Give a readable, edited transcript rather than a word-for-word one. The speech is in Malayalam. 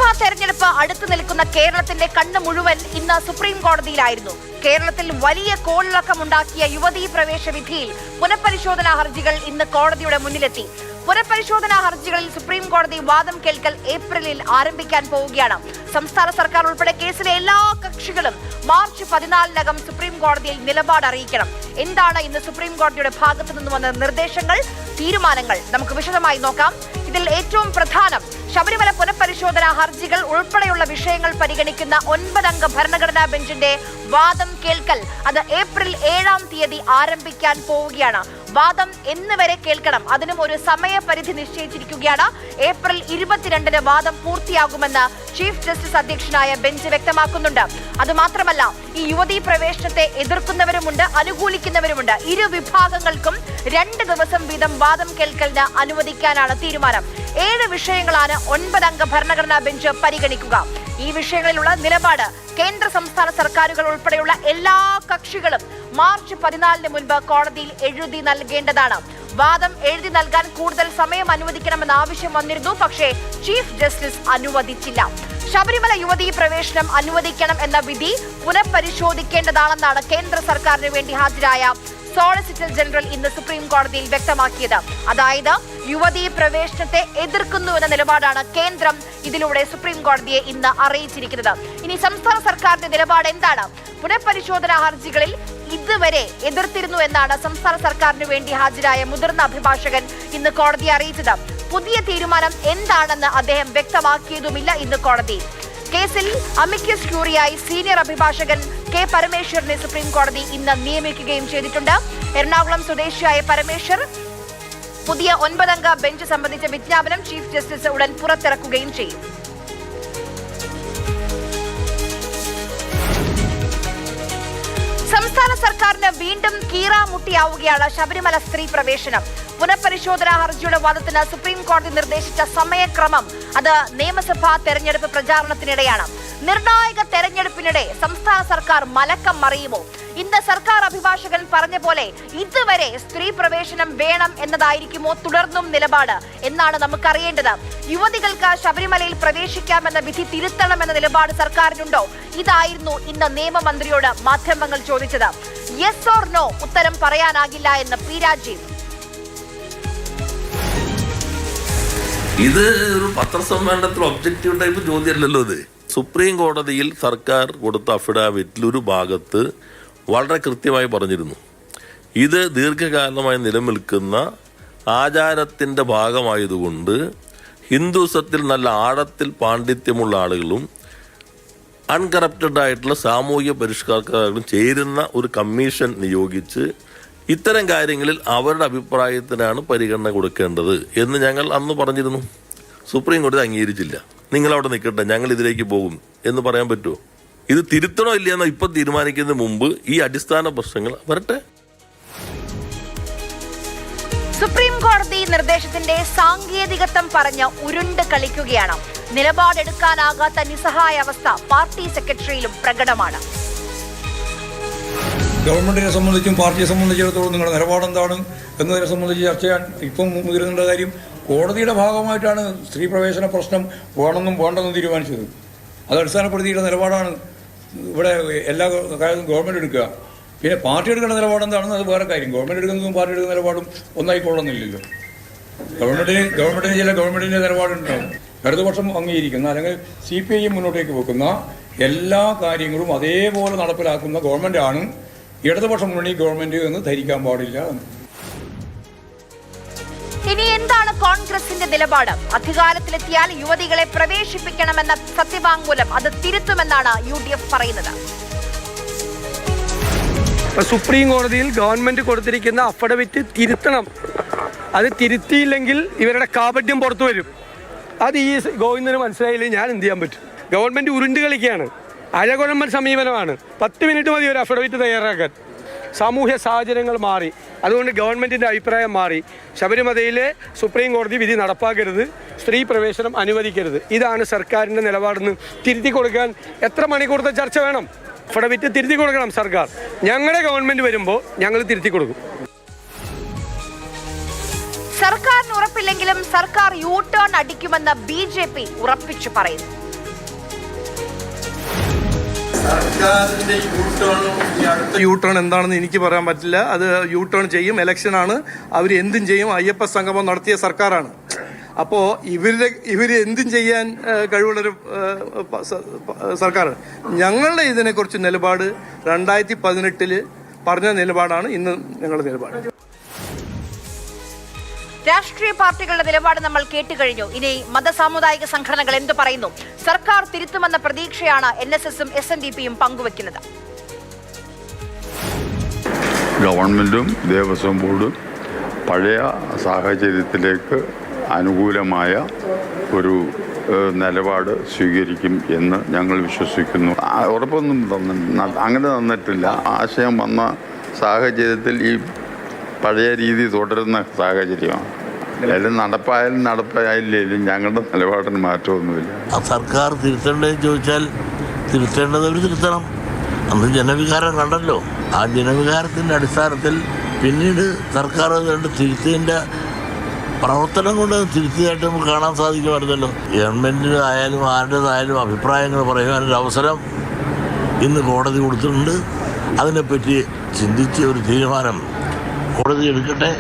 നിയമസഭാ തെരഞ്ഞെടുപ്പ് അടുത്തു നിൽക്കുന്ന കേരളത്തിന്റെ കണ്ണ് മുഴുവൻ ഇന്ന് സുപ്രീം കോടതിയിലായിരുന്നു. കേരളത്തിൽ വലിയ കോളിളക്കമുണ്ടാക്കിയ യുവതീ പ്രവേശ വിധിയിൽ പുനഃപരിശോധനാ ഹർജികൾ ഇന്ന് കോടതിയുടെ മുന്നിലെത്തി. പുനഃപരിശോധനാ ഹർജികളിൽ സുപ്രീം കോടതി വാദം കേൾക്കൽ ഏപ്രിലിൽ ആരംഭിക്കാൻ പോവുകയാണ്. സംസ്ഥാന സർക്കാർ ഉൾപ്പെടെ കേസിലെ എല്ലാ കക്ഷികളും മാർച്ച് 14-നകം സുപ്രീം കോടതിയിൽ നിലപാട് അറിയിക്കണം. എന്താണ് ഇന്ന് സുപ്രീം കോടതിയുടെ ഭാഗത്തു നിന്ന് വന്ന നിർദ്ദേശങ്ങൾ, തീരുമാനങ്ങൾ നമുക്ക് വിശദമായി നോക്കാം. ഇതിൽ ഏറ്റവും പ്രധാനം ശബരിമല പുനഃപരിശോധനാ ഹർജികൾ ഉൾപ്പെടെയുള്ള വിഷയങ്ങൾ പരിഗണിക്കുന്ന 9-അംഗ ഭരണഘടനാ ബെഞ്ചിന്റെ വാദം കേൾക്കൽ അത് ഏപ്രിൽ 7-ാം തീയതി ആരംഭിക്കാൻ പോവുകയാണ്. വാദം എന്ന് വരെ കേൾക്കണം, അതിനും ഒരു സമയപരിധി നിശ്ചയിച്ചിരിക്കുകയാണ്. ഏപ്രിൽ 22-ന് വാദം പൂർത്തിയാകുമെന്ന് ചീഫ് ജസ്റ്റിസ് അധ്യക്ഷനായ ബെഞ്ച് വ്യക്തമാക്കുന്നുണ്ട്. അതുമാത്രമല്ല, ഈ യുവതീ പ്രവേശനത്തെ എതിർക്കുന്നവരുമുണ്ട്, അനുകൂലിക്കുന്നവരുമുണ്ട്. ഇരു വിഭാഗങ്ങൾക്കും 2 ദിവസം വീതം വാദം കേൾക്കലിന് അനുവദിക്കാനാണ് തീരുമാനം. 7 വിഷയങ്ങളാണ് 9-അംഗ ഭരണഘടനാ ബെഞ്ച് പരിഗണിക്കുക. ഈ വിഷയങ്ങളിലുള്ള നിലപാട് കേന്ദ്ര സംസ്ഥാന സർക്കാരുകൾ ഉൾപ്പെടെയുള്ള എല്ലാ കക്ഷികളും മാർച്ച് 14-ന് മുൻപ് കോടതിയിൽ എഴുതി നൽകേണ്ടതാണ്. വാദം എഴുതി നൽകാൻ കൂടുതൽ സമയം അനുവദിക്കണമെന്ന ആവശ്യം വന്നിരുന്നു, പക്ഷേ ചീഫ് ജസ്റ്റിസ് അനുവദിച്ചില്ല. ശബരിമല യുവതീ പ്രവേശനം അനുവദിക്കണം എന്ന വിധി പുനഃപരിശോധിക്കേണ്ടതാണെന്നാണ് കേന്ദ്ര സർക്കാരിന് വേണ്ടി ഹാജരായ സോളിസിറ്റർ ജനറൽ ഇന്ന് സുപ്രീം കോടതിയിൽ വ്യക്തമാക്കിയത്. അതായത് യുവതീ പ്രവേശനത്തെ എതിർക്കുന്നു എന്ന നിലപാടാണ് കേന്ദ്രം ഇതിലൂടെ സുപ്രീം കോടതിയെ ഇന്ന് അറിയിച്ചിരിക്കുന്നത്. ഇനി സംസ്ഥാന സർക്കാരിന്റെ നിലപാട് എന്താണ്? പുനഃപരിശോധനാ ഹർജികളിൽ ഇതുവരെ എതിർത്തിരുന്നു എന്നാണ് സംസ്ഥാന സർക്കാരിന് വേണ്ടി ഹാജരായ മുതിർന്ന അഭിഭാഷകൻ ഇന്ന് കോടതിയെ അറിയിച്ചത്. പുതിയ തീരുമാനം എന്താണെന്ന് അദ്ദേഹം വ്യക്തമാക്കിയതുമില്ല ഇന്ന് കോടതിയിൽ. കേസിൽ അമിക്കസ് ക്യൂറിയായി സീനിയർ അഭിഭാഷകൻ കെ പരമേശ്വരനെ സുപ്രീം കോടതി ഇന്ന് നിയമിക്കുകയും ചെയ്തിട്ടുണ്ട്. എറണാകുളം സ്വദേശിയായ പരമേശ്വർ പുതിയ 9-അംഗ ബെഞ്ച് സംബന്ധിച്ച വിജ്ഞാപനം ചീഫ് ജസ്റ്റിസ് ഉടൻ പുറത്തിറക്കുകയും ചെയ്യും. സംസ്ഥാന സർക്കാരിന് വീണ്ടും കീറാമുട്ടിയാവുകയാണ് ശബരിമല സ്ത്രീ പ്രവേശനം. പുനഃപരിശോധനാ ഹർജിയുടെ വാദത്തിന് സുപ്രീം കോടതി നിർദ്ദേശിച്ച സമയക്രമം അത് നിയമസഭാ തെരഞ്ഞെടുപ്പ് പ്രചാരണത്തിനിടെയാണ്. നിർണായക തെരഞ്ഞെടുപ്പിനിടെ സംസ്ഥാന സർക്കാർ മലക്കം മറിയുമോ? ഇന്ന് സർക്കാർ അഭിഭാഷകൻ പറഞ്ഞ പോലെ ഇതുവരെ സ്ത്രീ പ്രവേശനം വേണം എന്നതായിരിക്കുമോ തുടർന്നും നിലപാട് എന്നാണ് നമുക്കറിയേണ്ടത്. യുവതികൾക്ക് ശബരിമലയിൽ പ്രവേശിക്കാമെന്ന വിധി തിരുത്തണമെന്ന നിലപാട് സർക്കാരിനുണ്ടോ? ഇതായിരുന്നു ഇന്ന് നിയമമന്ത്രിയോട് മാധ്യമങ്ങൾ ചോദിച്ചത്. യെസ് ഓർ നോ ഉത്തരം പറയാനാകില്ല എന്ന് പി രാജീവ്. ഇത് ഒരു പത്രസമ്മേളനത്തിൽ ഒബ്ജക്റ്റീവ് ടൈപ്പ് ചോദ്യമല്ലല്ലോ. ഇത് സുപ്രീം കോടതിയിൽ സർക്കാർ കൊടുത്ത അഫിഡാവിറ്റിൽ ഒരു ഭാഗത്ത് വളരെ കൃത്യമായി പറഞ്ഞിരുന്നു, ഇത് ദീർഘകാലമായി നിലനിൽക്കുന്ന ആചാരത്തിൻ്റെ ഭാഗമായതുകൊണ്ട് ഹിന്ദുസത്തിൽ നല്ല ആഴത്തിൽ പാണ്ഡിത്യമുള്ള ആളുകളും അൺകറപ്റ്റഡ് ആയിട്ടുള്ള സാമൂഹിക പരിഷ്കർത്താക്കളും ചേരുന്ന ഒരു കമ്മീഷൻ നിയോഗിച്ച് ഇത്തരം കാര്യങ്ങളിൽ അവരുടെ അഭിപ്രായത്തിനാണ് പരിഗണന കൊടുക്കേണ്ടത് എന്ന് ഞങ്ങൾ അന്ന് പറഞ്ഞിരുന്നു. സുപ്രീം കോടതി അംഗീകരിച്ചില്ല. നിങ്ങളവിടെ നിൽക്കട്ടെ, ഞങ്ങൾ ഇതിലേക്ക് പോകും എന്ന് പറയാൻ പറ്റുമോ? ഇത് തിരുത്തണോ ഇല്ലയെന്നോ ഇപ്പം തീരുമാനിക്കുന്നതിന് മുമ്പ് ഈ അടിസ്ഥാന പ്രശ്നങ്ങൾ വരട്ടെ. സുപ്രീം കോടതി നിർദ്ദേശത്തിന്റെ സാങ്കേതികത്വം പറഞ്ഞ് ഉരുണ്ട് കളിക്കുകയാണ്. നിലപാടെടുക്കാനാകാത്ത നിസ്സഹായ അവസ്ഥ പാർട്ടി സെക്രട്ടറിയിലും പ്രകടമാണ്. ഗവൺമെന്റിനെ സംബന്ധിച്ചും പാർട്ടിയെ സംബന്ധിച്ചിടത്തോളം നിങ്ങളുടെ നിലപാടെന്താണ് എന്നതിനെ സംബന്ധിച്ച് ചർച്ച ചെയ്യാൻ ഇപ്പം മുതിരുന്ന കാര്യം കോടതിയുടെ ഭാഗമായിട്ടാണ് സ്ത്രീ പ്രവേശന പ്രശ്നം വേണമെന്നും വേണ്ടെന്നും തീരുമാനിച്ചത്. അത് അടിസ്ഥാനപ്പെടുത്തിയിട്ടുള്ള നിലപാടാണ് ഇവിടെ എല്ലാ കാര്യവും ഗവൺമെൻറ് എടുക്കുക. പിന്നെ പാർട്ടി എടുക്കേണ്ട നിലപാടെന്താണെന്ന് അത് വേറെ കാര്യം. ഗവൺമെൻറ് എടുക്കുന്നതും പാർട്ടി എടുക്കുന്ന നിലപാടും ഒന്നായിക്കൊള്ളുന്നില്ലല്ലോ. ഗവൺമെൻറ്റിന് ചില ഗവൺമെൻറ്റിൻ്റെ നിലപാടുണ്ടാകും. ഇടതുപക്ഷം അംഗീകരിക്കുന്ന അല്ലെങ്കിൽ CPIM മുന്നോട്ടേക്ക് വെക്കുന്ന എല്ലാ കാര്യങ്ങളും അതേപോലെ നടപ്പിലാക്കുന്ന ഗവൺമെൻറ്റാണ് ഇടതുപക്ഷ മുന്നണി ഗവൺമെൻറ് എന്ന് ധരിക്കാൻ പാടില്ല. ഇനി എന്താണ് കോൺഗ്രസിന്റെ നിലപാട്? അധികാരത്തിലെത്തിയാൽ യുവതികളെ പ്രവേശിപ്പിക്കണമെന്ന സത്യവാങ്മൂലം അത് തിരുത്തുമെന്നാണ് UDF പറയുന്നത്. സുപ്രീം കോടതിയിൽ ഗവൺമെന്റ് കൊടുത്തിരിക്കുന്ന അഫിഡവിറ്റ് തിരുത്തണം. അത് തിരുത്തിയില്ലെങ്കിൽ ഇവരുടെ കാപട്യം പുറത്തു വരും. അത് ഈ ഗോവിന്ദന് മനസ്സിലായില്ലെങ്കിൽ ഞാൻ എന്ത് ചെയ്യാൻ പറ്റും? ഗവൺമെന്റ് ഉരുണ്ട് കളിക്കുകയാണ്. അഴകുഴമ്പൻ സമീപനമാണ്. 10 മിനിറ്റ് മതി ഒരു അഫിഡവിറ്റ് തയ്യാറാക്കാൻ. സാമൂഹ്യ സാഹചര്യങ്ങൾ മാറി, അതുകൊണ്ട് ഗവൺമെൻറ്റിൻ്റെ അഭിപ്രായം മാറി. ശബരിമലയിലെ സുപ്രീം കോടതി വിധി നടപ്പാക്കരുത്, സ്ത്രീ പ്രവേശനം അനുവദിക്കരുത്. ഇതാണ് സർക്കാരിൻ്റെ നിലപാടെന്ന് തിരുത്തി കൊടുക്കാൻ എത്ര മണിക്കൂറത്തെ ചർച്ച വേണം? അഫിഡവിറ്റ് തിരുത്തി കൊടുക്കണം സർക്കാർ. ഞങ്ങളുടെ ഗവൺമെൻറ് വരുമ്പോൾ ഞങ്ങൾ തിരുത്തി കൊടുക്കും. സർക്കാരിന് ഉറപ്പില്ലെങ്കിലും സർക്കാർ യു ടേൺ അടിക്കുമെന്ന് BJP ഉറപ്പിച്ചു പറയുന്നു. യു ടേൺ എന്താണെന്ന് എനിക്ക് പറയാൻ പറ്റില്ല. അത് യു ടേൺ ചെയ്യും, ഇലക്ഷനാണ്, അവർ എന്തും ചെയ്യും. അയ്യപ്പ സംഗമം നടത്തിയ സർക്കാരാണ്. അപ്പോൾ ഇവർ എന്തും ചെയ്യാൻ കഴിവുള്ളൊരു സർക്കാർ. ഞങ്ങളുടെ ഇതിനെക്കുറിച്ച് നിലപാട് 2018 പറഞ്ഞ നിലപാടാണ് ഇന്ന് ഞങ്ങളുടെ നിലപാട്. രാഷ്ട്രീയ പാർട്ടികളുടെ നിലപാട് നമ്മൾ കേട്ടുകഴിഞ്ഞു. ഇനി മതസാമുദായിക സംഘടനകൾ എന്തു പറയുന്നു? സർക്കാർ തിരുത്തുമെന്ന പ്രതീക്ഷയാണ് NSSഉം SNDPയും പങ്കുവെക്കുന്നത്. ഗവൺമെന്റും ദേവസ്വം ബോർഡും പഴയ സാഹചര്യത്തിലേക്ക് അനുകൂലമായ ഒരു നിലപാട് സ്വീകരിക്കും എന്ന് ഞങ്ങൾ വിശ്വസിക്കുന്നു. ഉറപ്പൊന്നും അങ്ങനെ തന്നിട്ടില്ല. ആശയം വന്ന സാഹചര്യത്തിൽ ഈ പഴയ രീതി തുടരുന്ന സാഹചര്യമാണ്. എല്ലാം നടപ്പായാലും നടപ്പായില്ലേലും ഞങ്ങളുടെ നിലപാടിന് മാറ്റമൊന്നുമില്ല. സർക്കാർ തിരുത്തേണ്ടതെന്ന് ചോദിച്ചാൽ തിരുത്തേണ്ടത് അവർ തിരുത്തണം. അന്ന് ജനവികാരം കണ്ടല്ലോ. ആ ജനവികാരത്തിൻ്റെ അടിസ്ഥാനത്തിൽ പിന്നീട് സർക്കാർ തിരുത്തിയതിൻ്റെ പ്രവർത്തനം കൊണ്ട് തിരുത്തിയായിട്ട് നമുക്ക് കാണാൻ സാധിക്കുമായിരുന്നല്ലോ. ഗവൺമെൻറ്റിന് ആയാലും ആരുടേതായാലും അഭിപ്രായങ്ങൾ പറയാനൊരു അവസരം ഇന്ന് കോടതി കൊടുത്തിട്ടുണ്ട്. അതിനെപ്പറ്റി ചിന്തിച്ച് ഒരു തീരുമാനം കോടതി എടുക്കട്ടെ.